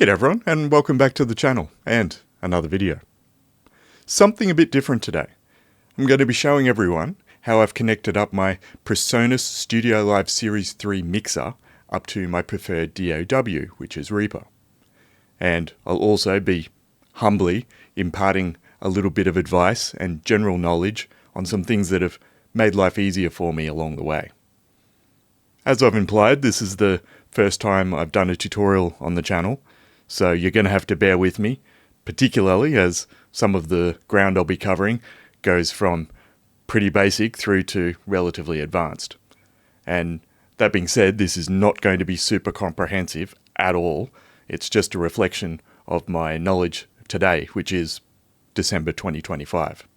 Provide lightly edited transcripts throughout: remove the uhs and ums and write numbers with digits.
G'day everyone, and welcome back to the channel, and another video. Something a bit different today. I'm going to be showing everyone how I've connected up my Presonus StudioLive Series 3 Mixer up to my preferred DAW, which is Reaper. And I'll also be humbly imparting a little bit of advice and general knowledge on some things that have made life easier for me along the way. As I've implied, this is the first time I've done a tutorial on the channel, so you're going to have to bear with me, particularly as some of the ground I'll be covering goes from pretty basic through to relatively advanced. And that being said, this is not going to be super comprehensive at all. It's just a reflection of my knowledge today, which is December 2025.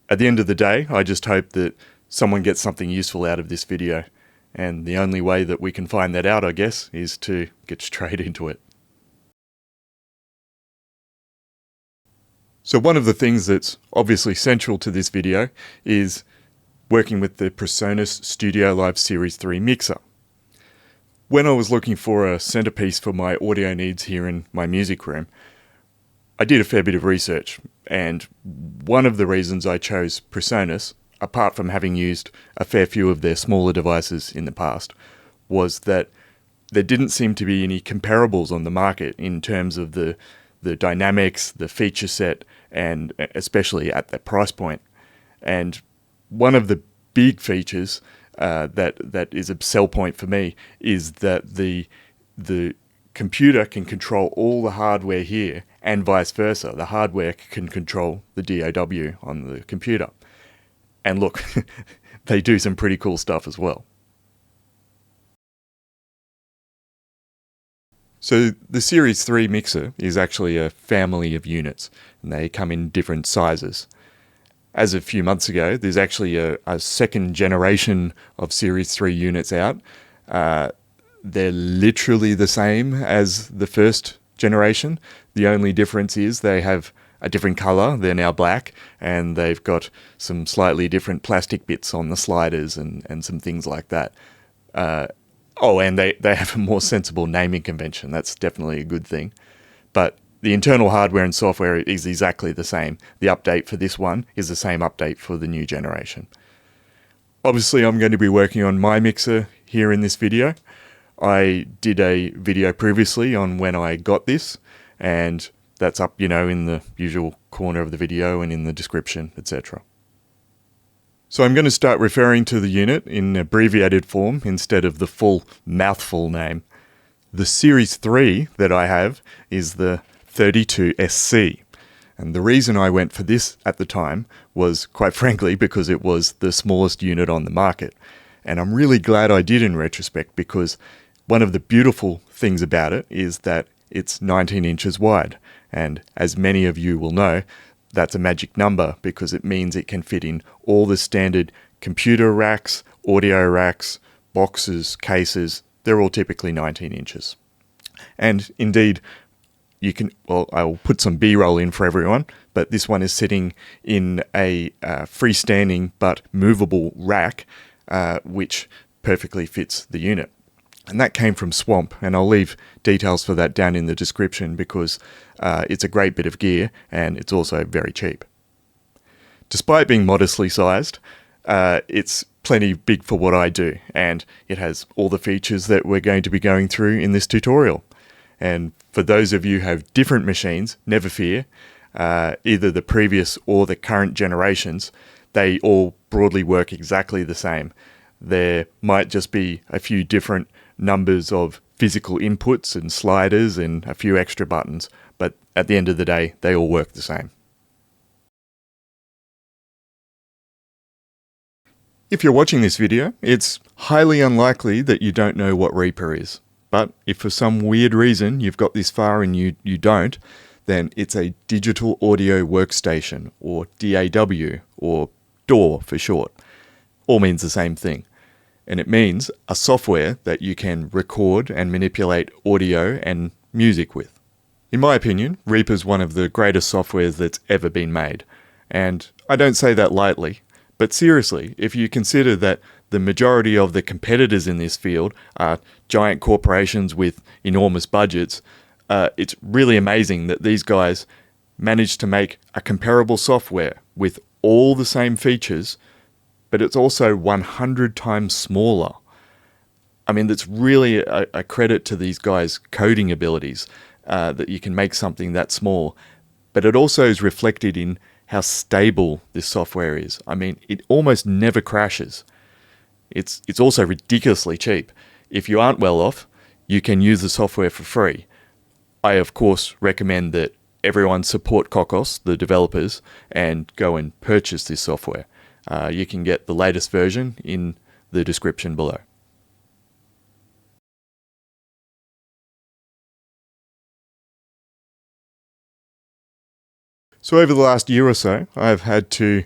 At the end of the day, I just hope that someone gets something useful out of this video. And the only way that we can find that out, I guess, is to get straight into it. So one of the things that's obviously central to this video is working with the Presonus StudioLive Series 3 Mixer. When I was looking for a centerpiece for my audio needs here in my music room, I did a fair bit of research, and one of the reasons I chose Presonus, apart from having used a fair few of their smaller devices in the past, was that there didn't seem to be any comparables on the market in terms of the dynamics, the feature set, and especially at that price point. And one of the big features that is a sell point for me is that the computer can control all the hardware here, and vice versa. The hardware can control the DAW on the computer. And look, they do some pretty cool stuff as well. So the Series 3 mixer is actually a family of units, and they come in different sizes. As of a few months ago, there's actually a second generation of Series 3 units out. They're literally the same as the first generation. The only difference is they have a different color. They're now black, and they've got some slightly different plastic bits on the sliders and some things like that. And they have a more sensible naming convention. That's definitely a good thing. But the internal hardware and software is exactly the same. The update for this one is the same update for the new generation. Obviously, I'm going to be working on my mixer here in this video. I did a video previously on when I got this, and that's up, in the usual corner of the video and in the description, etc. So I'm going to start referring to the unit in abbreviated form instead of the full mouthful name. The Series 3 that I have is the 32SC. And the reason I went for this at the time was, quite frankly, because it was the smallest unit on the market. And I'm really glad I did in retrospect, because one of the beautiful things about it is that it's 19 inches wide. And as many of you will know, that's a magic number because it means it can fit in all the standard computer racks, audio racks, boxes, cases. They're all typically 19 inches. And indeed, I'll put some B-roll in for everyone, but this one is sitting in a freestanding but movable rack, which perfectly fits the unit. And that came from Swamp, and I'll leave details for that down in the description because it's a great bit of gear and it's also very cheap. Despite being modestly sized, it's plenty big for what I do, and it has all the features that we're going to be going through in this tutorial. And for those of you who have different machines, never fear, either the previous or the current generations, they all broadly work exactly the same. There might just be a few different numbers of physical inputs and sliders and a few extra buttons, but at the end of the day, they all work the same. If you're watching this video, it's highly unlikely that you don't know what Reaper is. But if for some weird reason you've got this far and you don't, then it's a digital audio workstation, or DAW, or DAW for short. All means the same thing. And it means a software that you can record and manipulate audio and music with. In my opinion, Reaper's one of the greatest softwares that's ever been made. And I don't say that lightly. But seriously, if you consider that the majority of the competitors in this field are giant corporations with enormous budgets, it's really amazing that these guys managed to make a comparable software with all the same features, but it's also 100 times smaller. I mean, that's really a credit to these guys' coding abilities, that you can make something that small. But it also is reflected in how stable this software is. I mean, it almost never crashes. It's also ridiculously cheap. If you aren't well off, you can use the software for free. I, of course, recommend that everyone support Cocos, the developers, and go and purchase this software. You can get the latest version in the description below. So over the last year or so, I've had to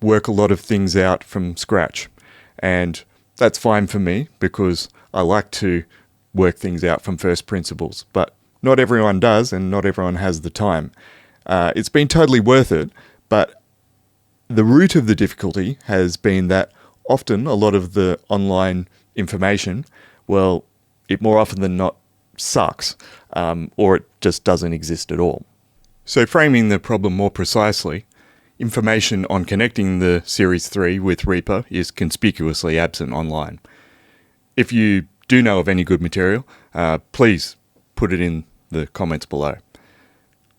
work a lot of things out from scratch. And that's fine for me because I like to work things out from first principles. But not everyone does, and not everyone has the time. It's been totally worth it, but the root of the difficulty has been that often a lot of the online information, well, it more often than not sucks, or it just doesn't exist at all. So framing the problem more precisely, information on connecting the Series 3 with Reaper is conspicuously absent online. If you do know of any good material, please put it in the comments below.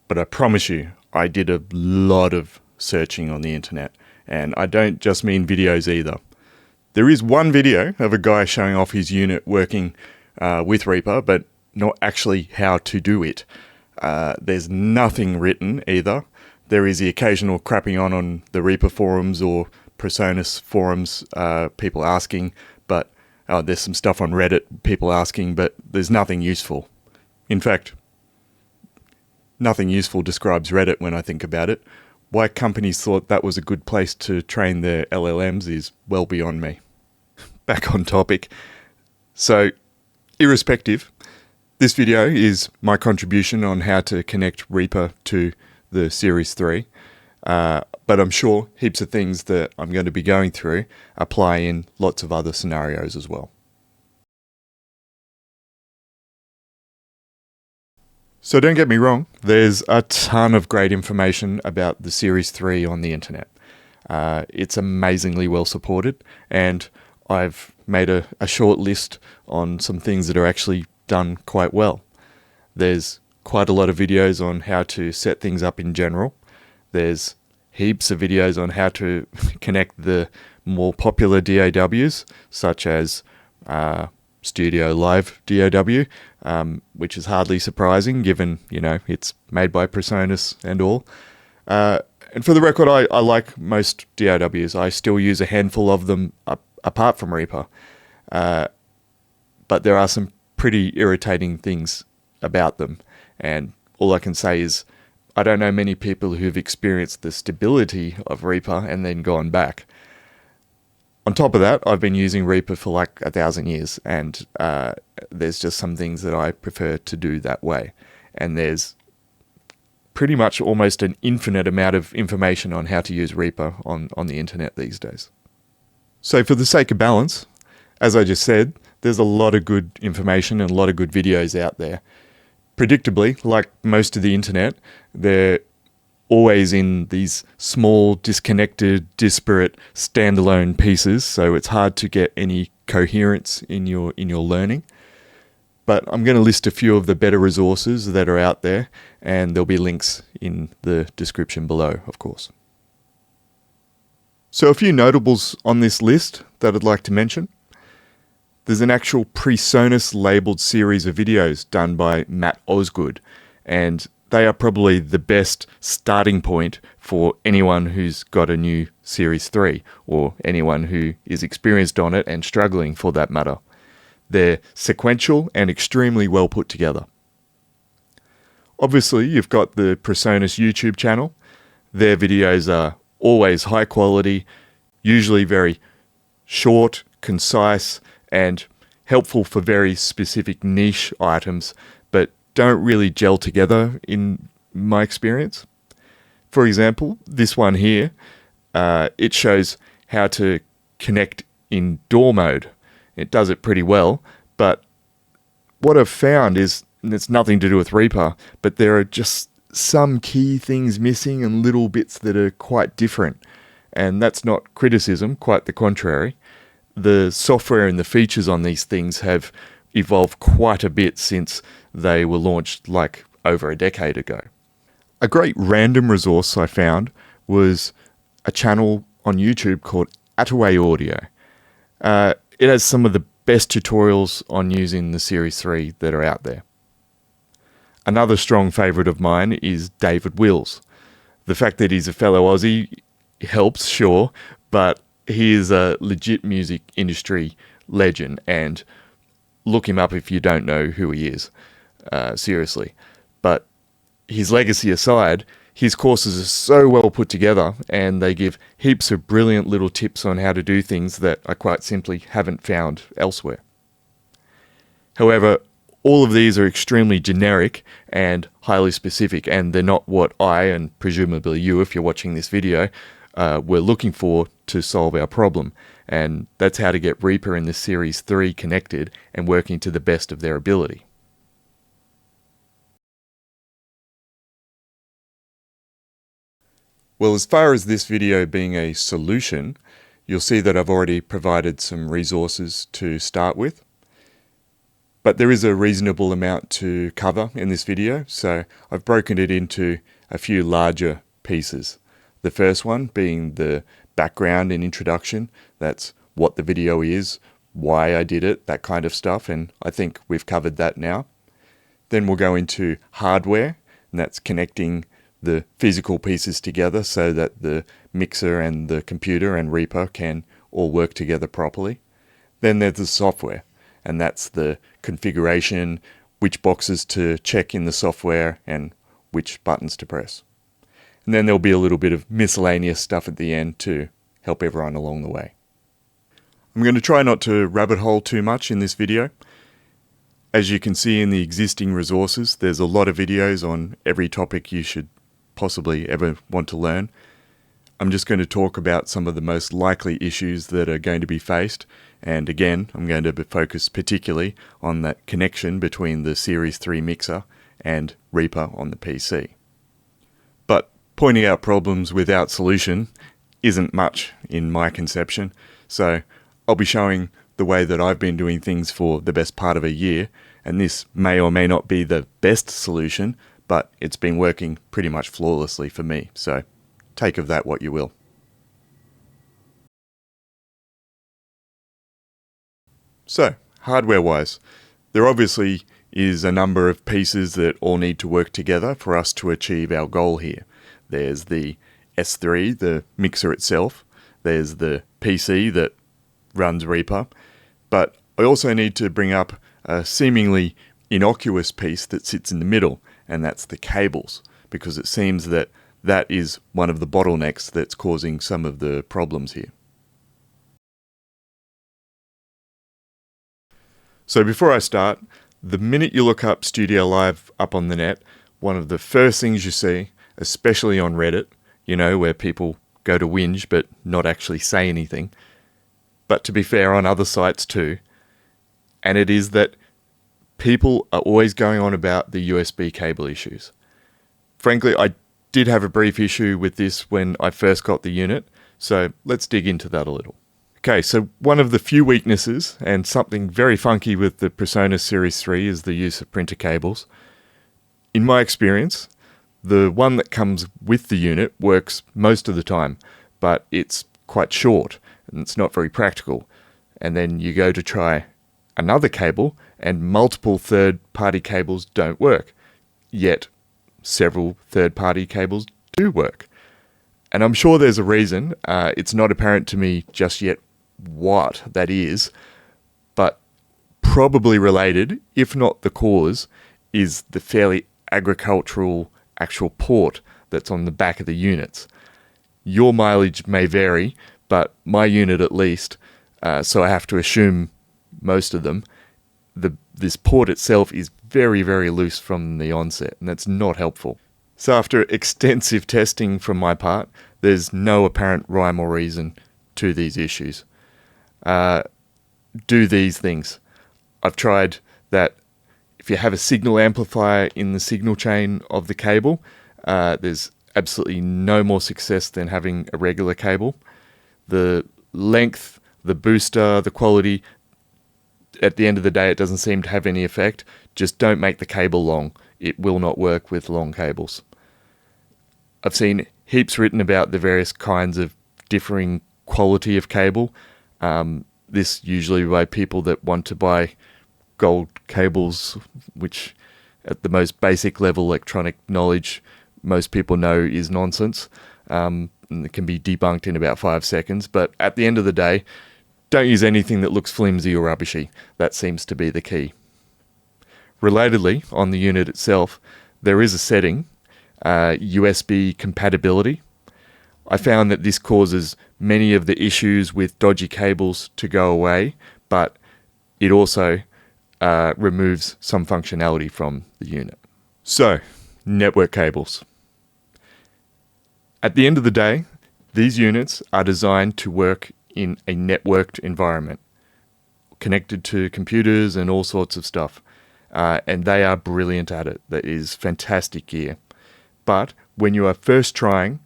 But I promise you, I did a lot of searching on the internet, and I don't just mean videos either. There is one video of a guy showing off his unit working with Reaper, but not actually how to do it. There's nothing written either. There is the occasional crapping on the Reaper forums or Presonus forums, people asking, but there's some stuff on Reddit, people asking, but there's nothing useful. In fact, nothing useful describes Reddit when I think about it. Why companies thought that was a good place to train their LLMs is well beyond me. Back on topic. So, irrespective, this video is my contribution on how to connect Reaper to the Series 3, but I'm sure heaps of things that I'm going to be going through apply in lots of other scenarios as well. So don't get me wrong, there's a ton of great information about the Series 3 on the internet. It's amazingly well supported, and I've made a short list on some things that are actually done quite well. There's quite a lot of videos on how to set things up in general. There's heaps of videos on how to connect the more popular DAWs, such as StudioLive DAW, which is hardly surprising given, it's made by Presonus and all. And for the record, I like most DAWs. I still use a handful of them apart from Reaper. But there are some pretty irritating things about them. And all I can say is I don't know many people who've experienced the stability of Reaper and then gone back. On top of that, I've been using Reaper for like 1,000 years, and there's just some things that I prefer to do that way. And there's pretty much almost an infinite amount of information on how to use Reaper on the internet these days. So for the sake of balance, as I just said, there's a lot of good information and a lot of good videos out there. Predictably, like most of the internet, they're always in these small, disconnected, disparate, standalone pieces, so it's hard to get any coherence in your learning. But I'm going to list a few of the better resources that are out there, and there'll be links in the description below, of course. So a few notables on this list that I'd like to mention. There's an actual Presonus labeled series of videos done by Matt Osgood, and they are probably the best starting point for anyone who's got a new Series 3, or anyone who is experienced on it and struggling for that matter. They're sequential and extremely well put together. Obviously, you've got the Presonus YouTube channel. Their videos are always high quality, usually very short, concise, and helpful for very specific niche items, but don't really gel together in my experience. For example, this one here, it shows how to connect in DAW mode. It does it pretty well, but what I've found is, and it's nothing to do with Reaper, but there are just some key things missing and little bits that are quite different. And that's not criticism, quite the contrary. The software and the features on these things have evolved quite a bit since they were launched like over a decade ago. A great random resource I found was a channel on YouTube called Attaway Audio. It has some of the best tutorials on using the Series 3 that are out there. Another strong favourite of mine is David Wills. The fact that he's a fellow Aussie helps, sure, but he is a legit music industry legend, and look him up if you don't know who he is, seriously. But his legacy aside, his courses are so well put together, and they give heaps of brilliant little tips on how to do things that I quite simply haven't found elsewhere. However, all of these are extremely generic and highly specific, and they're not what I, and presumably you if you're watching this video, were looking for to solve our problem. And that's how to get Reaper and the Series 3 connected and working to the best of their ability. Well, as far as this video being a solution, you'll see that I've already provided some resources to start with. But there is a reasonable amount to cover in this video, so I've broken it into a few larger pieces. The first one being the background and introduction. That's what the video is, why I did it, that kind of stuff, and I think we've covered that now. Then we'll go into hardware, and that's connecting the physical pieces together so that the mixer and the computer and Reaper can all work together properly. Then there's the software, and that's the configuration, which boxes to check in the software and which buttons to press. And then there'll be a little bit of miscellaneous stuff at the end to help everyone along the way. I'm going to try not to rabbit hole too much in this video. As you can see in the existing resources, there's a lot of videos on every topic you should possibly ever want to learn. I'm just going to talk about some of the most likely issues that are going to be faced, and again, I'm going to focus particularly on that connection between the Series 3 mixer and Reaper on the PC. But pointing out problems without solution isn't much in my conception, so I'll be showing the way that I've been doing things for the best part of a year, and this may or may not be the best solution, but it's been working pretty much flawlessly for me, so take of that what you will. So, hardware-wise, there obviously is a number of pieces that all need to work together for us to achieve our goal here. There's the S3, the mixer itself, there's the PC that runs Reaper, but I also need to bring up a seemingly innocuous piece that sits in the middle, and that's the cables, because it seems that that is one of the bottlenecks that's causing some of the problems here. So before I start, the minute you look up StudioLive up on the net, one of the first things you see, especially on Reddit, you know, where people go to whinge but not actually say anything, but to be fair, on other sites too, and it is that people are always going on about the USB cable issues. Frankly, I did have a brief issue with this when I first got the unit, so let's dig into that a little. Okay, so one of the few weaknesses, and something very funky with the Presonus Series 3, is the use of printer cables. In my experience, the one that comes with the unit works most of the time, but it's quite short, and it's not very practical. And then you go to try another cable, and multiple third-party cables don't work, yet several third-party cables do work. And I'm sure there's a reason. It's not apparent to me just yet what that is, but probably related, if not the cause, is the fairly agricultural actual port that's on the back of the units. Your mileage may vary, but my unit at least, so I have to assume most of them, this port itself is very, very loose from the onset, and that's not helpful. So after extensive testing from my part, there's no apparent rhyme or reason to these issues. Do these things. I've tried that if you have a signal amplifier in the signal chain of the cable, there's absolutely no more success than having a regular cable. The length, the booster, the quality, at the end of the day, it doesn't seem to have any effect. Just don't make the cable long. It will not work with long cables. I've seen heaps written about the various kinds of differing quality of cable. This usually by people that want to buy gold cables, which at the most basic level electronic knowledge most people know is nonsense. And it can be debunked in about 5 seconds. But at the end of the day, don't use anything that looks flimsy or rubbishy. That seems to be the key. Relatedly, on the unit itself, there is a setting, USB compatibility. I found that this causes many of the issues with dodgy cables to go away, but it also removes some functionality from the unit. So, network cables. At the end of the day, these units are designed to work in a networked environment, connected to computers and all sorts of stuff. And they are brilliant at it. That is fantastic gear. But when you are first trying,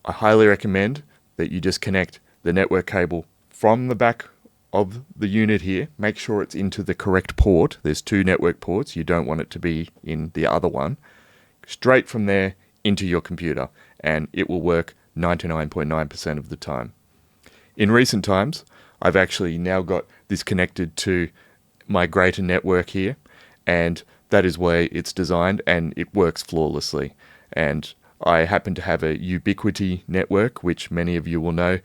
I highly recommend that you just connect the network cable from the back of the unit here. Make sure it's into the correct port. There's 2 network ports. You don't want it to be in the other one. Straight from there into your computer, and it will work 99.9% of the time. In recent times, I've actually now got this connected to my greater network here, and that is where it's designed, and it works flawlessly. And I happen to have a Ubiquiti network, which many of you will know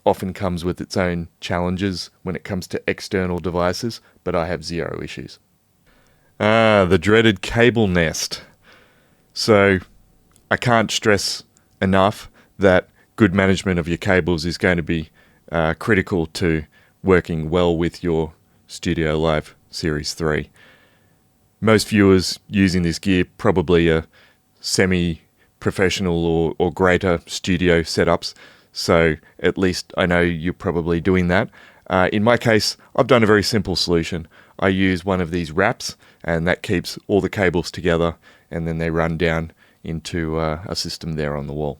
often comes with its own challenges when it comes to external devices, but I have 0 issues. The dreaded cable nest. So I can't stress enough that good management of your cables is going to be critical to working well with your StudioLive Series 3. Most viewers using this gear probably are semi-professional or greater studio setups, so at least I know you're probably doing that. In my case, I've done a very simple solution. I use one of these wraps, and that keeps all the cables together, and then they run down into a system there on the wall.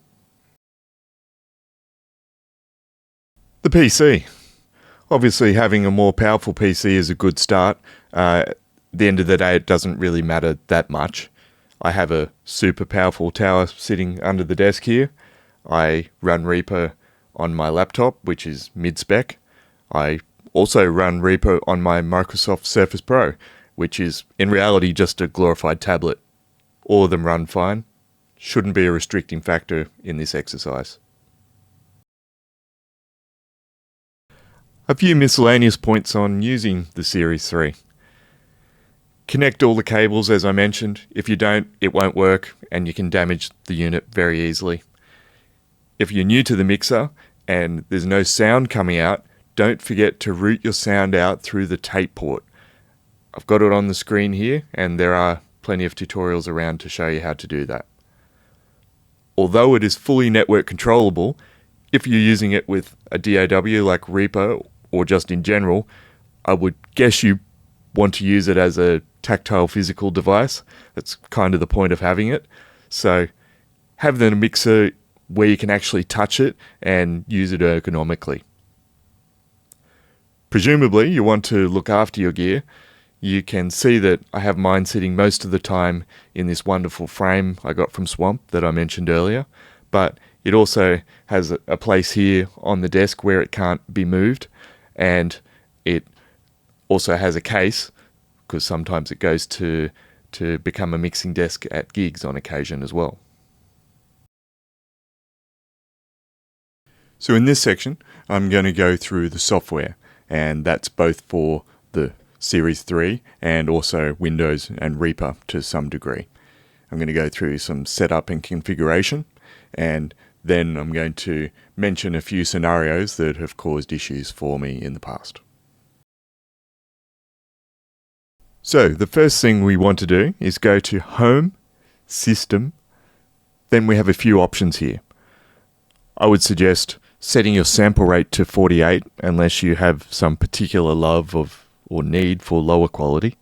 The PC. Obviously, having a more powerful PC is a good start. At the end of the day, it doesn't really matter that much. I have a super powerful tower sitting under the desk here. I run Reaper on my laptop, which is mid-spec. I also run Reaper on my Microsoft Surface Pro, which is in reality just a glorified tablet. All of them run fine. Shouldn't be a restricting factor in this exercise. A few miscellaneous points on using the Series 3. Connect all the cables as I mentioned. If you don't, it won't work and you can damage the unit very easily. If you're new to the mixer and there's no sound coming out, don't forget to route your sound out through the tape port. I've got it on the screen here and there are plenty of tutorials around to show you how to do that. Although it is fully network controllable, if you're using it with a DAW like Reaper or just in general, I would guess you want to use it as a tactile physical device. That's kind of the point of having it. So have the mixer where you can actually touch it and use it ergonomically. Presumably you want to look after your gear. You can see that I have mine sitting most of the time in this wonderful frame I got from Swamp that I mentioned earlier, but it also has a place here on the desk where it can't be moved, and it also has a case because sometimes it goes to become a mixing desk at gigs on occasion as well. So in this section, I'm going to go through the software, and that's both for the Series 3 and also Windows and Reaper to some degree. I'm going to go through some setup and configuration, and then I'm going to mention a few scenarios that have caused issues for me in the past. So the first thing we want to do is go to Home, System, then we have a few options here. I would suggest setting your sample rate to 48 unless you have some particular love of or need for lower quality.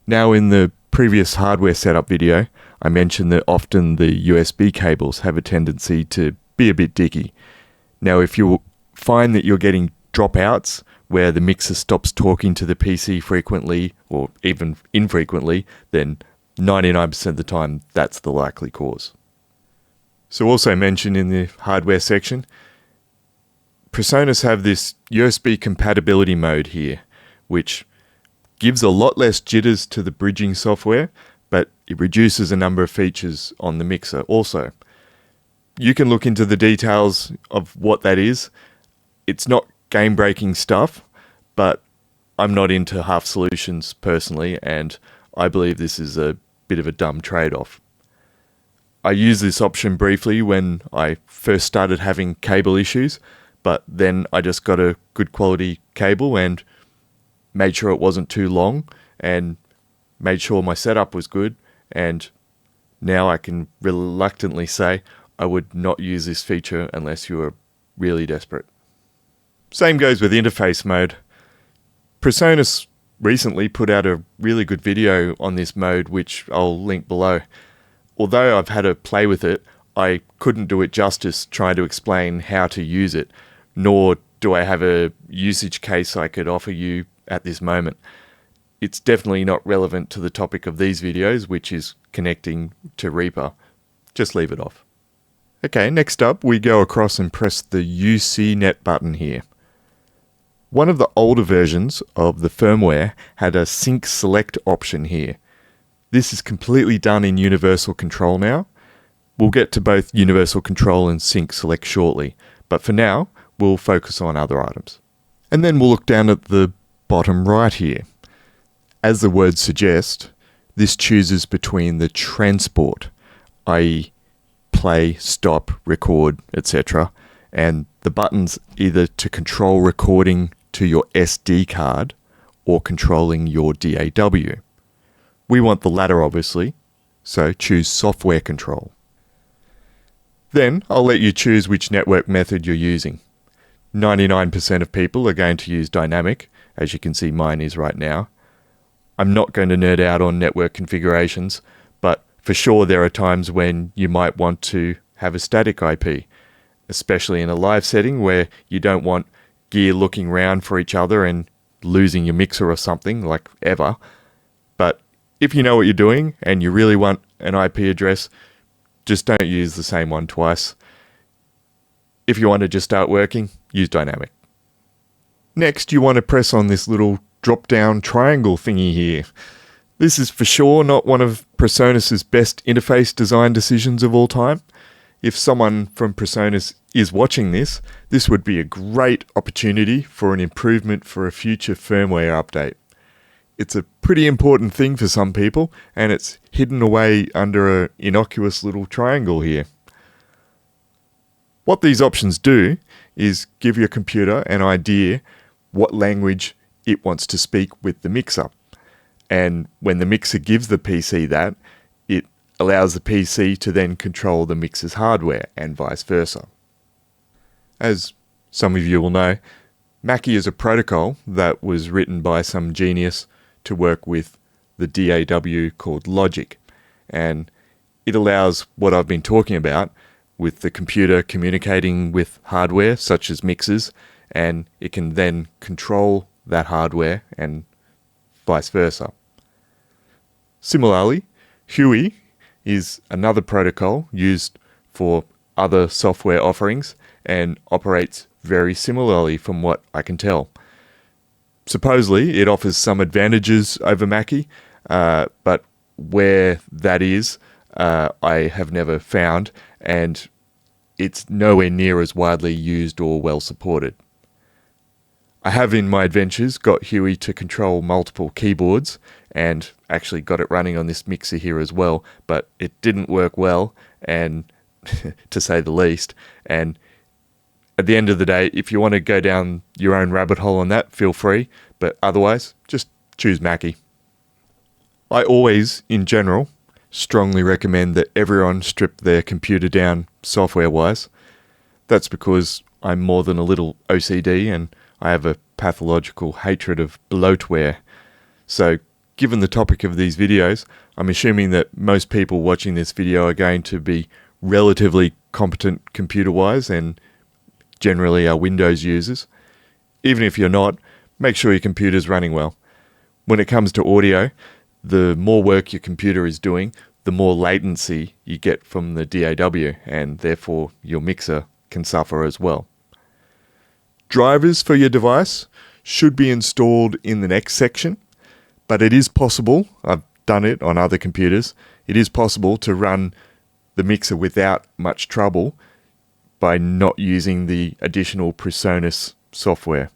Now, in the previous hardware setup video, I mentioned that often the USB cables have a tendency to be a bit dicky. Now, if you find that you're getting dropouts where the mixer stops talking to the PC frequently or even infrequently, then 99% of the time that's the likely cause. So also mentioned in the hardware section, Presonus have this USB compatibility mode here, which gives a lot less jitters to the bridging software, but it reduces a number of features on the mixer also. You can look into the details of what that is. It's not game-breaking stuff, but I'm not into half solutions personally, and I believe this is a bit of a dumb trade-off. I used this option briefly when I first started having cable issues, but then I just got a good quality cable and made sure it wasn't too long and made sure my setup was good, and now I can reluctantly say I would not use this feature unless you were really desperate. Same goes with interface mode. Presonus recently put out a really good video on this mode, which I'll link below. Although I've had a play with it, I couldn't do it justice trying to explain how to use it, nor do I have a usage case I could offer you at this moment. It's definitely not relevant to the topic of these videos, which is connecting to Reaper. Just leave it off. Okay, next up we go across and press the UCnet button here. One of the older versions of the firmware had a sync select option here. This is completely done in universal control now. We'll get to both universal control and sync select shortly, but for now we'll focus on other items. And then we'll look down at the bottom right here. As the word suggests, this chooses between the transport, i.e. play, stop, record, etc., and the buttons either to control recording to your SD card or controlling your DAW. We want the latter obviously, so choose software control. Then I'll let you choose which network method you're using. 99% of people are going to use dynamic, as you can see mine is right now. I'm not going to nerd out on network configurations, but for sure there are times when you might want to have a static IP, especially in a live setting where you don't want gear looking round for each other and losing your mixer or something, like ever. But if you know what you're doing and you really want an IP address, just don't use the same one twice. If you want to just start working, use dynamic. Next, you want to press on this little drop-down triangle thingy here. This is for sure not one of Presonus's best interface design decisions of all time. If someone from Presonus is watching this, this would be a great opportunity for an improvement for a future firmware update. It's a pretty important thing for some people, and it's hidden away under an innocuous little triangle here. What these options do is give your computer an idea what language it wants to speak with the mixer. And when the mixer gives the PC that, it allows the PC to then control the mixer's hardware and vice versa. As some of you will know, Mackie is a protocol that was written by some genius to work with the DAW called Logic, and it allows what I've been talking about with the computer communicating with hardware such as mixers, and it can then control that hardware and vice versa. Similarly, HUI is another protocol used for other software offerings and operates very similarly from what I can tell. Supposedly, it offers some advantages over Mackie, but where that is, I have never found, and it's nowhere near as widely used or well supported. I have in my adventures got HUI to control multiple keyboards and actually got it running on this mixer here as well, but it didn't work well, and to say the least. And at the end of the day, if you want to go down your own rabbit hole on that, feel free, but otherwise, just choose Mackie. I always, in general, strongly recommend that everyone strip their computer down software-wise. That's because I'm more than a little OCD and I have a pathological hatred of bloatware. So, given the topic of these videos, I'm assuming that most people watching this video are going to be relatively competent computer-wise and generally are Windows users. Even if you're not, make sure your computer's running well. When it comes to audio, the more work your computer is doing, the more latency you get from the DAW, and therefore your mixer can suffer as well. Drivers for your device should be installed in the next section, but it is possible, I've done it on other computers, it is possible to run the mixer without much trouble by not using the additional Presonus software.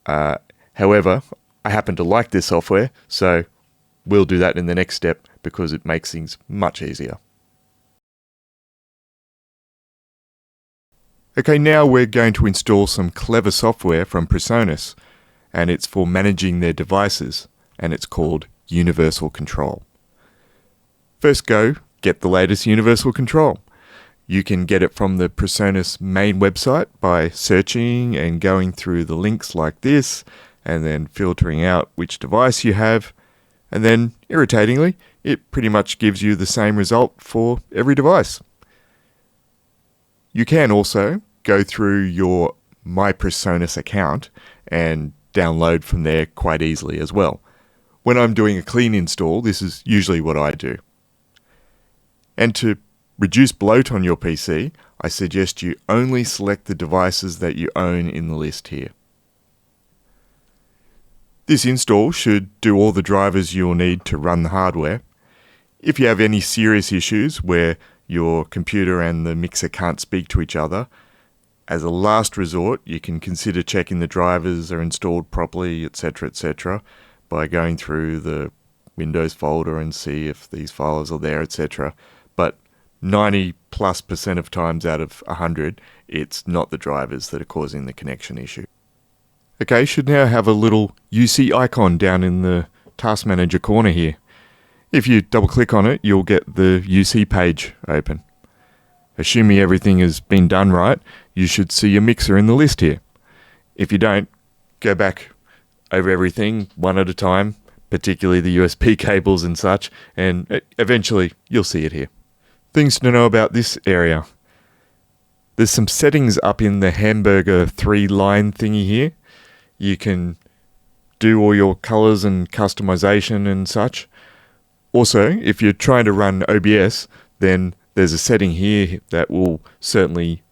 However, I happen to like this software, so we'll do that in the next step because it makes things much easier. Okay, now we're going to install some clever software from Presonus, and it's for managing their devices, and it's called Universal Control. First go get the latest Universal Control. You can get it from the Presonus main website by searching and going through the links like this, and then filtering out which device you have, and then, irritatingly, it pretty much gives you the same result for every device. You can also go through your My Presonus account and download from there quite easily as well. When I'm doing a clean install, this is usually what I do. And to reduce bloat on your PC, I suggest you only select the devices that you own in the list here. This install should do all the drivers you'll need to run the hardware. If you have any serious issues where your computer and the mixer can't speak to each other, as a last resort, you can consider checking the drivers are installed properly, etc., by going through the Windows folder and see if these files are there, etc. But 90+% of times out of 100, it's not the drivers that are causing the connection issue. Okay, should now have a little UC icon down in the Task Manager corner here. If you double click on it, you'll get the UC page open. Assuming everything has been done right, you should see your mixer in the list here. If you don't, go back over everything one at a time, particularly the USB cables and such, and eventually you'll see it here. Things to know about this area. There's some settings up in the hamburger 3-line thingy here. You can do all your colors and customization and such. Also, if you're trying to run OBS, then there's a setting here that will certainly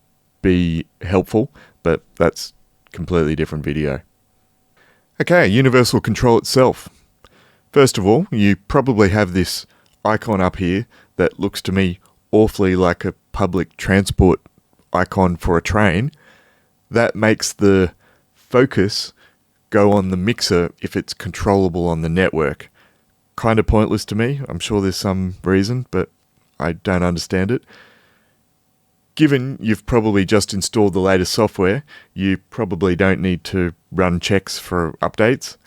be helpful, but that's a completely different video. Okay, Universal Control itself. First of all, you probably have this icon up here that looks to me awfully like a public transport icon for a train. That makes the focus go on the mixer if it's controllable on the network. Kind of pointless to me. I'm sure there's some reason, but I don't understand it. Given you've probably just installed the latest software, you probably don't need to run checks for updates.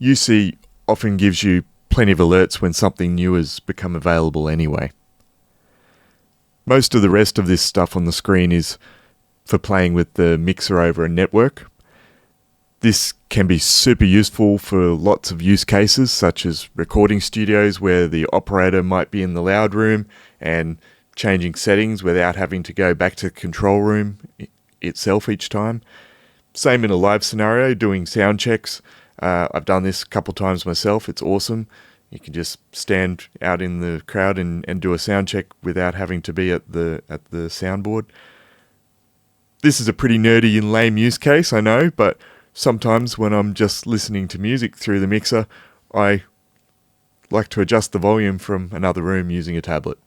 UC often gives you plenty of alerts when something new has become available anyway. Most of the rest of this stuff on the screen is for playing with the mixer over a network. This can be super useful for lots of use cases, such as recording studios where the operator might be in the loud room and changing settings without having to go back to the control room itself each time. Same in a live scenario, doing sound checks. I've done this a couple times myself. It's awesome. You can just stand out in the crowd and do a sound check without having to be at the soundboard. This is a pretty nerdy and lame use case, I know, but sometimes when I'm just listening to music through the mixer, I like to adjust the volume from another room using a tablet.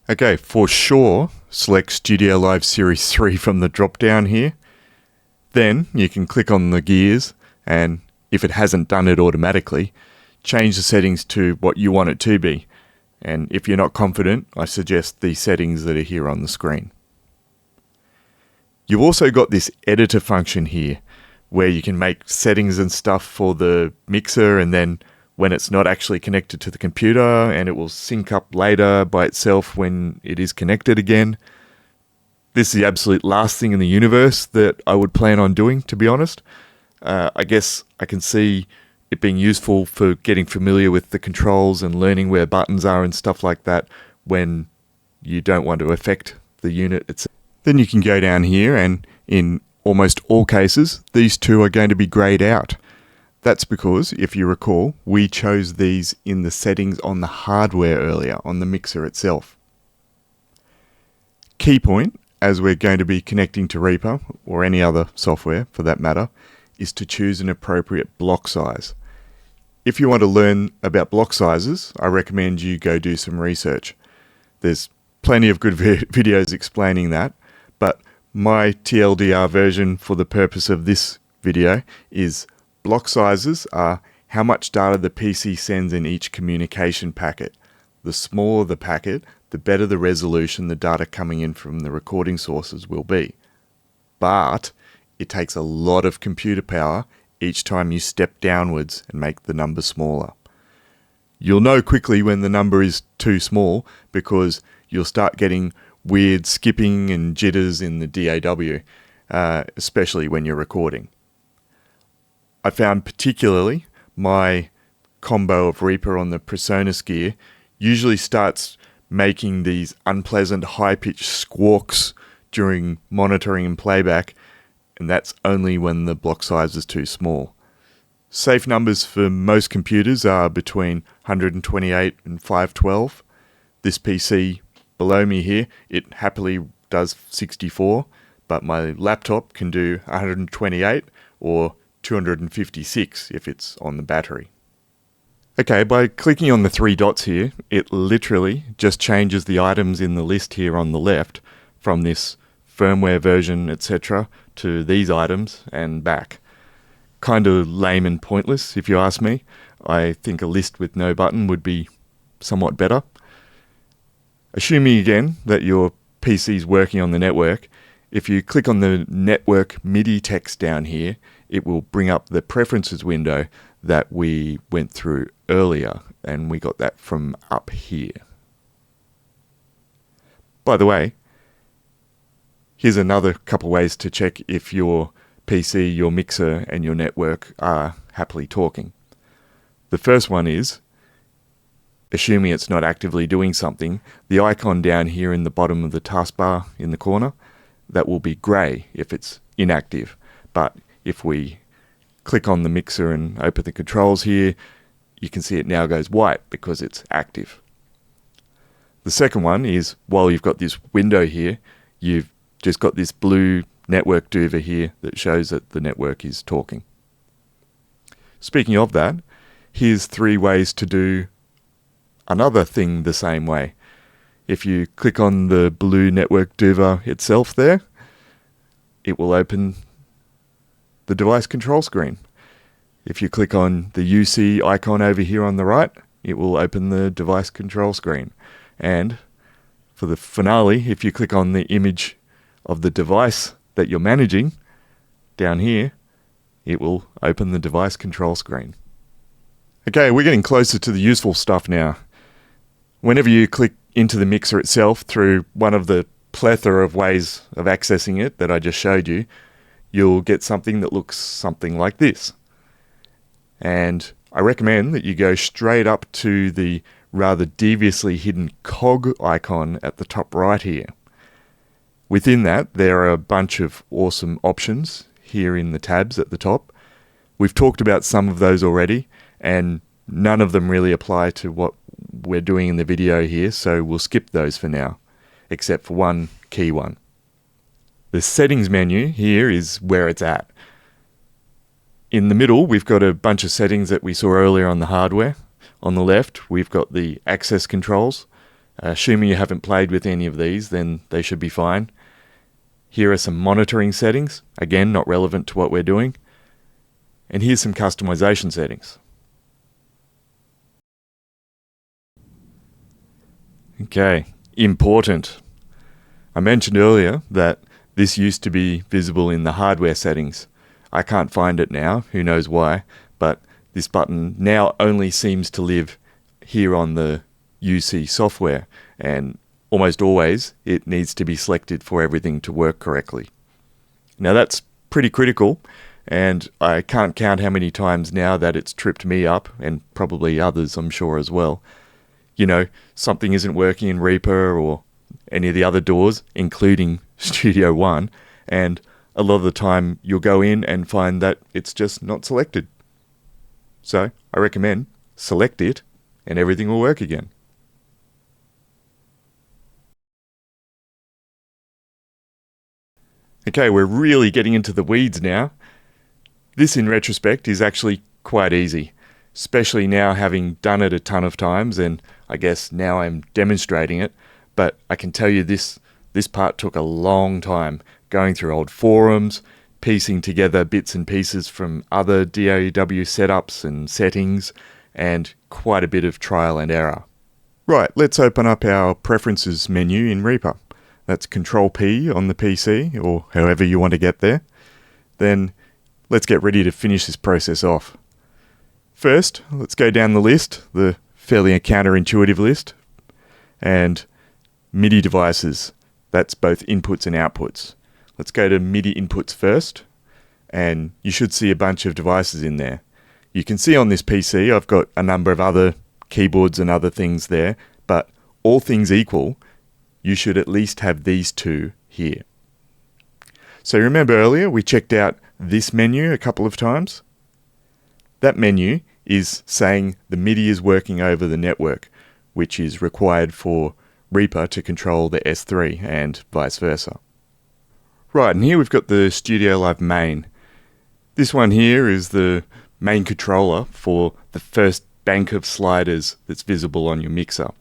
Okay, for sure, select StudioLive Series 3 from the drop-down here. Then you can click on the gears, and if it hasn't done it automatically, change the settings to what you want it to be. And if you're not confident, I suggest the settings that are here on the screen. You've also got this editor function here, where you can make settings and stuff for the mixer, and then when it's not actually connected to the computer, and it will sync up later by itself when it is connected again. This is the absolute last thing in the universe that I would plan on doing, to be honest. I guess I can see it being useful for getting familiar with the controls and learning where buttons are and stuff like that when you don't want to affect the unit itself. Then you can go down here, and in almost all cases, these two are going to be grayed out. That's because, if you recall, we chose these in the settings on the hardware earlier, on the mixer itself. Key point, as we're going to be connecting to Reaper, or any other software for that matter, is to choose an appropriate block size. If you want to learn about block sizes, I recommend you go do some research. There's plenty of good videos explaining that, but my TLDR version for the purpose of this video is block sizes are how much data the PC sends in each communication packet. The smaller the packet, the better the resolution the data coming in from the recording sources will be. But it takes a lot of computer power each time you step downwards and make the number smaller. You'll know quickly when the number is too small because you'll start getting weird skipping and jitters in the DAW, especially when you're recording. I found particularly my combo of Reaper on the Presonus gear usually starts making these unpleasant high-pitched squawks during monitoring and playback, and that's only when the block size is too small. Safe numbers for most computers are between 128 and 512. This PC below me here, it happily does 64, but my laptop can do 128 or 256 if it's on the battery. Okay, by clicking on the three dots here, it literally just changes the items in the list here on the left from this firmware version, etc., to these items and back. Kind of lame and pointless, if you ask me. I think a list with no button would be somewhat better. Assuming again that your PC is working on the network, if you click on the network MIDI text down here, it will bring up the preferences window that we went through earlier, and we got that from up here. By the way, here's another couple ways to check if your PC, your mixer, and your network are happily talking. The first one is, assuming it's not actively doing something, the icon down here in the bottom of the taskbar in the corner, that will be grey if it's inactive. But if we click on the mixer and open the controls here, you can see it now goes white because it's active. The second one is, while you've got this window here, you've just got this blue network duva here that shows that the network is talking. Speaking of that, here's 3 ways to do another thing the same way. If you click on the blue network duva itself there, it will open the device control screen. If you click on the UC icon over here on the right, it will open the device control screen. And for the finale, if you click on the image of the device that you're managing down here, it will open the device control screen. Okay, we're getting closer to the useful stuff now. Whenever you click into the mixer itself through one of the plethora of ways of accessing it that I just showed you, you'll get something that looks something like this. And I recommend that you go straight up to the rather deviously hidden cog icon at the top right here. Within that, there are a bunch of awesome options here in the tabs at the top. We've talked about some of those already, and none of them really apply to what we're doing in the video here, so we'll skip those for now, except for one key one. The settings menu here is where it's at. In the middle, we've got a bunch of settings that we saw earlier on the hardware. On the left, we've got the access controls. Assuming you haven't played with any of these, then they should be fine. Here are some monitoring settings, again, not relevant to what we're doing. And here's some customization settings. Okay, important. I mentioned earlier that this used to be visible in the hardware settings. I can't find it now, who knows why, but this button now only seems to live here on the UC software, and almost always it needs to be selected for everything to work correctly. Now that's pretty critical, and I can't count how many times now that it's tripped me up, and probably others I'm sure as well. You know, something isn't working in Reaper or any of the other doors, including Studio One, and a lot of the time you'll go in and find that it's just not selected. So I recommend select it and everything will work again. Okay, we're really getting into the weeds now. This in retrospect is actually quite easy, especially now having done it a ton of times, and I guess now I'm demonstrating it, but I can tell you this part took a long time, going through old forums, piecing together bits and pieces from other DAW setups and settings, and quite a bit of trial and error. Right, let's open up our Preferences menu in Reaper. That's Control-P on the PC, or however you want to get there. Then let's get ready to finish this process off. First, let's go down the list, the fairly counterintuitive list, and MIDI devices. That's both inputs and outputs. Let's go to MIDI inputs first, and you should see a bunch of devices in there. You can see on this PC I've got a number of other keyboards and other things there, but all things equal, you should at least have these two here. So remember earlier we checked out this menu a couple of times? That menu is saying the MIDI is working over the network, which is required for Reaper to control the S3 and vice versa. Right, and here we've got the StudioLive main. This one here is the main controller for the first bank of sliders that's visible on your mixer.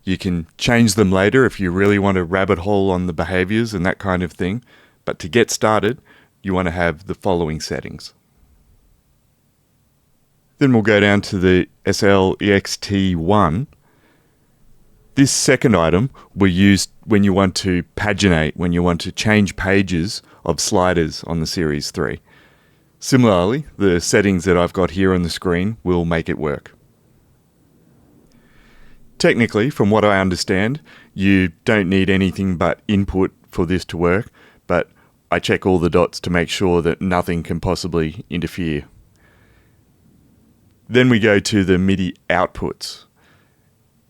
You can change them later if you really want to rabbit hole on the behaviors and that kind of thing, but to get started, you want to have the following settings. Then we'll go down to the SL-EXT1. This second item we use when you want to paginate, when you want to change pages of sliders on the Series 3. Similarly, the settings that I've got here on the screen will make it work. Technically, from what I understand, you don't need anything but input for this to work, but I check all the dots to make sure that nothing can possibly interfere. Then we go to the MIDI outputs.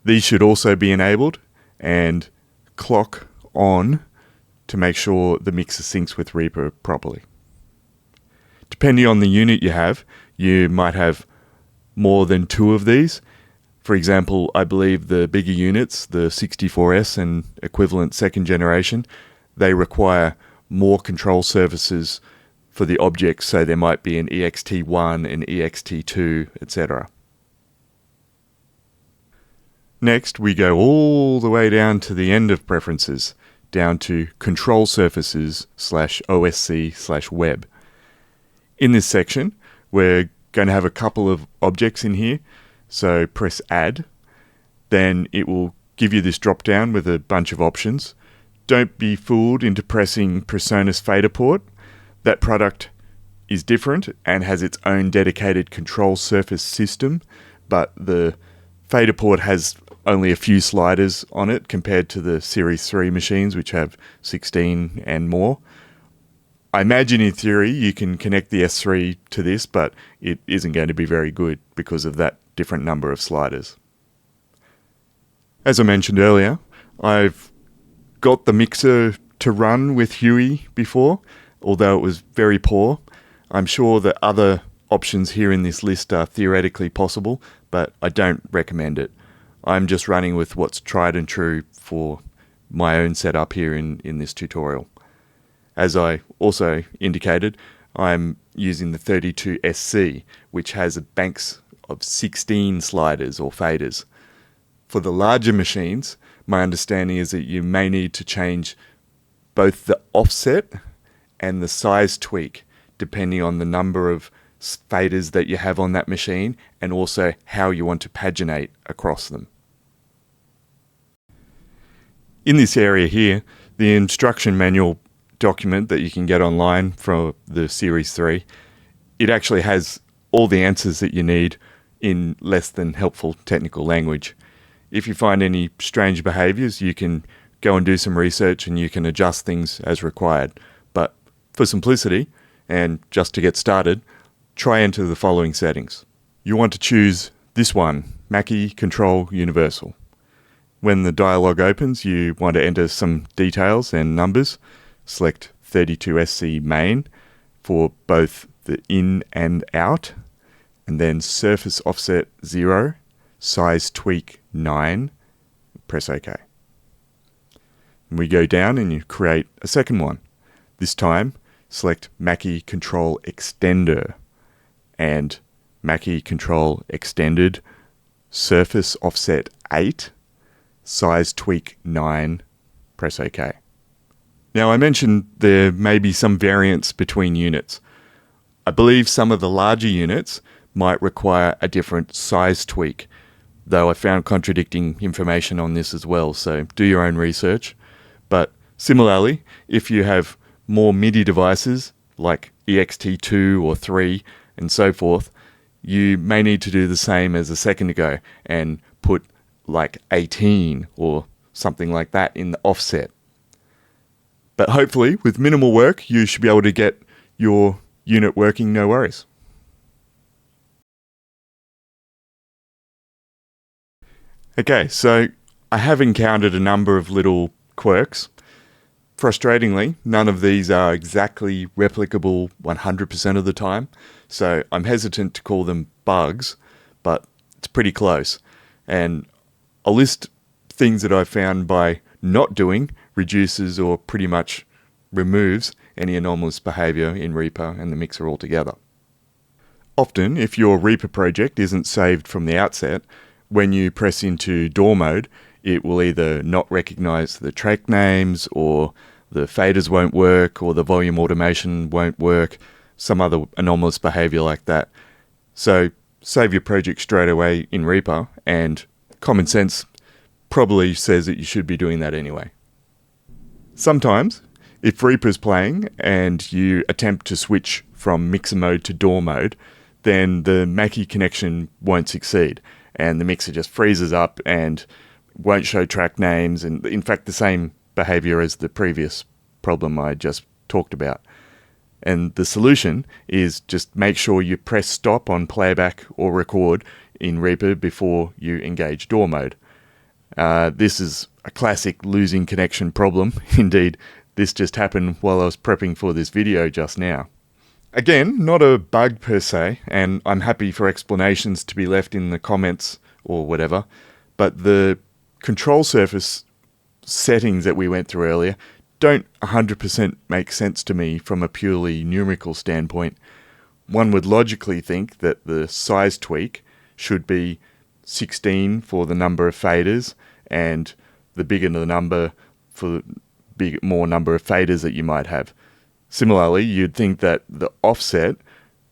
These should also be enabled, and clock on to make sure the mixer syncs with Reaper properly. Depending on the unit you have, you might have more than two of these. For example, I believe the bigger units, the 64S and equivalent second generation, they require more control surfaces for the objects, so there might be an EXT1 and EXT2, etc. Next, we go all the way down to the end of preferences, down to control surfaces /OSC/web. In this section, we're going to have a couple of objects in here, so press add. Then it will give you this drop down with a bunch of options. Don't be fooled into pressing Presonus fader port. That product is different and has its own dedicated control surface system, but the fader port has only a few sliders on it compared to the Series 3 machines, which have 16 and more. I imagine in theory you can connect the S3 to this, but it isn't going to be very good because of that different number of sliders. As I mentioned earlier, I've got the mixer to run with Huey before, although it was very poor. I'm sure that other options here in this list are theoretically possible, but I don't recommend it. I'm just running with what's tried and true for my own setup here in this tutorial. As I also indicated, I'm using the 32SC, which has banks of 16 sliders or faders. For the larger machines, my understanding is that you may need to change both the offset and the size tweak, depending on the number of faders that you have on that machine and also how you want to paginate across them. In this area here, the instruction manual document that you can get online from the Series 3, it actually has all the answers that you need in less than helpful technical language. If you find any strange behaviors, you can go and do some research and you can adjust things as required. But for simplicity, and just to get started, try enter the following settings. You want to choose this one, Mackie Control Universal. When the dialog opens, you want to enter some details and numbers. Select 32SC main for both the in and out, and then surface offset 0, size tweak 9, press OK. And we go down and you create a second one. This time, select Mackie Control Extender and Mackie Control Extended, surface offset 8, size tweak 9, press OK. Now I mentioned there may be some variance between units. I believe some of the larger units might require a different size tweak, though I found contradicting information on this as well, so do your own research. But similarly, if you have more MIDI devices like EXT2 or 3 and so forth, you may need to do the same as a second ago and put like 18 or something like that in the offset. But hopefully with minimal work you should be able to get your unit working, no worries. Okay, so I have encountered a number of little quirks. Frustratingly, none of these are exactly replicable 100% of the time, so I'm hesitant to call them bugs, but it's pretty close. And I'll list things that I found by not doing reduces or pretty much removes any anomalous behavior in Reaper and the mixer altogether. Often, if your Reaper project isn't saved from the outset, when you press into DAW mode, it will either not recognize the track names, or the faders won't work, or the volume automation won't work, some other anomalous behavior like that. So save your project straight away in Reaper, and common sense probably says that you should be doing that anyway. Sometimes, if Reaper's playing and you attempt to switch from mixer mode to DAW mode, then the Mackie connection won't succeed, and the mixer just freezes up and won't show track names, and in fact the same behavior as the previous problem I just talked about. And the solution is just make sure you press stop on playback or record in Reaper before you engage DAW mode. This is a classic losing connection problem. Indeed, this just happened while I was prepping for this video just now. Again, not a bug per se, and I'm happy for explanations to be left in the comments or whatever, but the control surface settings that we went through earlier don't 100% make sense to me from a purely numerical standpoint. One would logically think that the size tweak should be 16 for the number of faders, and the bigger the number for the more number of faders that you might have. Similarly, you'd think that the offset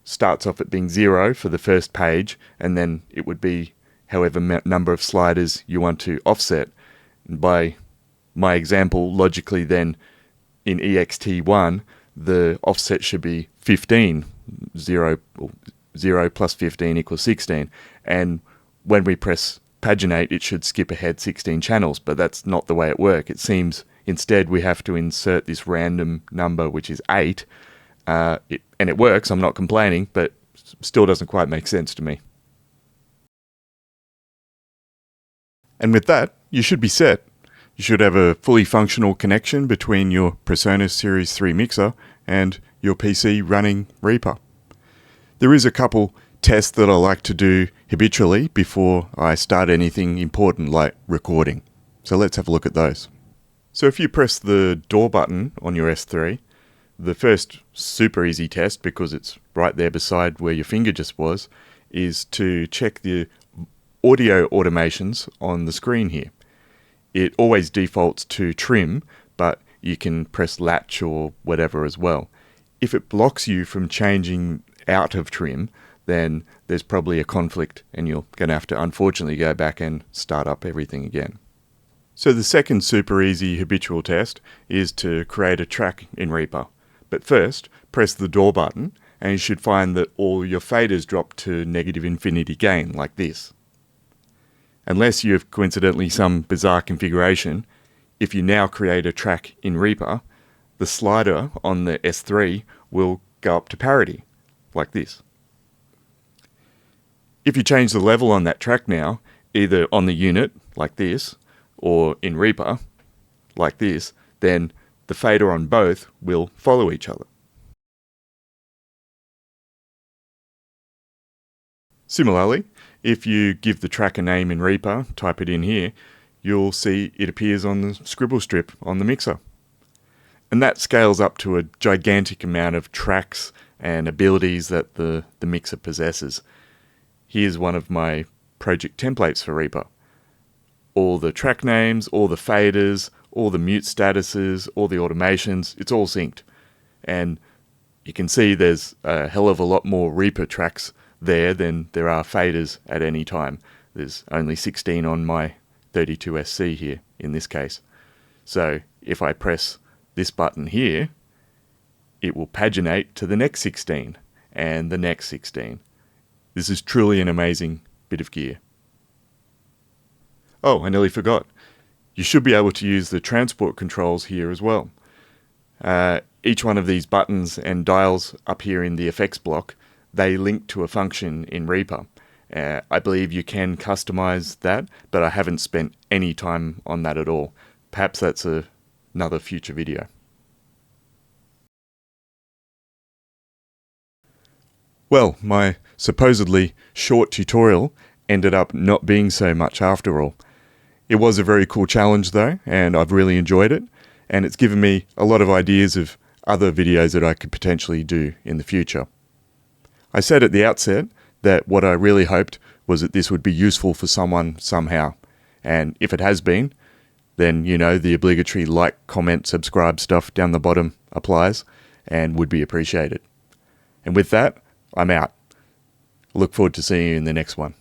starts off at being 0 for the first page, and then it would be however number of sliders you want to offset. And by my example, logically then, in EXT1, the offset should be 15, 0 plus 15 equals 16, and when we press paginate, it should skip ahead 16 channels, but that's not the way it works. It seems instead we have to insert this random number, which is 8, and it works, I'm not complaining, but still doesn't quite make sense to me. And with that, you should be set. You should have a fully functional connection between your Presonus Series 3 mixer and your PC running Reaper. There is a couple tests that I like to do habitually before I start anything important like recording. So let's have a look at those. So if you press the DAW button on your S3, the first super easy test, because it's right there beside where your finger just was, is to check the audio automations on the screen here. It always defaults to trim, but you can press latch or whatever as well. If it blocks you from changing out of trim, then there's probably a conflict and you're going to have to unfortunately go back and start up everything again. So the second super easy habitual test is to create a track in Reaper. But first, press the DAW button and you should find that all your faders drop to negative infinity gain like this. unless you have coincidentally some bizarre configuration, if you now create a track in Reaper, the slider on the S3 will go up to parity, like this. If you change the level on that track now, either on the unit, like this, or in Reaper, like this, then the fader on both will follow each other. Similarly, if you give the track a name in Reaper, type it in here, you'll see it appears on the scribble strip on the mixer. And that scales up to a gigantic amount of tracks and abilities that the mixer possesses. Here's one of my project templates for Reaper. All the track names, all the faders, all the mute statuses, all the automations, it's all synced. And you can see there's a hell of a lot more Reaper tracks there than there are faders at any time. There's only 16 on my 32SC here in this case. So if I press this button here, it will paginate to the next 16 and the next 16. This is truly an amazing bit of gear. Oh, I nearly forgot. You should be able to use the transport controls here as well. Each one of these buttons and dials up here in the effects block, they link to a function in Reaper. I believe you can customize that, but I haven't spent any time on that at all. Perhaps that's another future video. Well, my supposedly short tutorial ended up not being so much after all. It was a very cool challenge though, and I've really enjoyed it, and it's given me a lot of ideas of other videos that I could potentially do in the future. I said at the outset that what I really hoped was that this would be useful for someone somehow, and if it has been, then you know the obligatory like, comment, subscribe stuff down the bottom applies and would be appreciated. And with that, I'm out. Look forward to seeing you in the next one.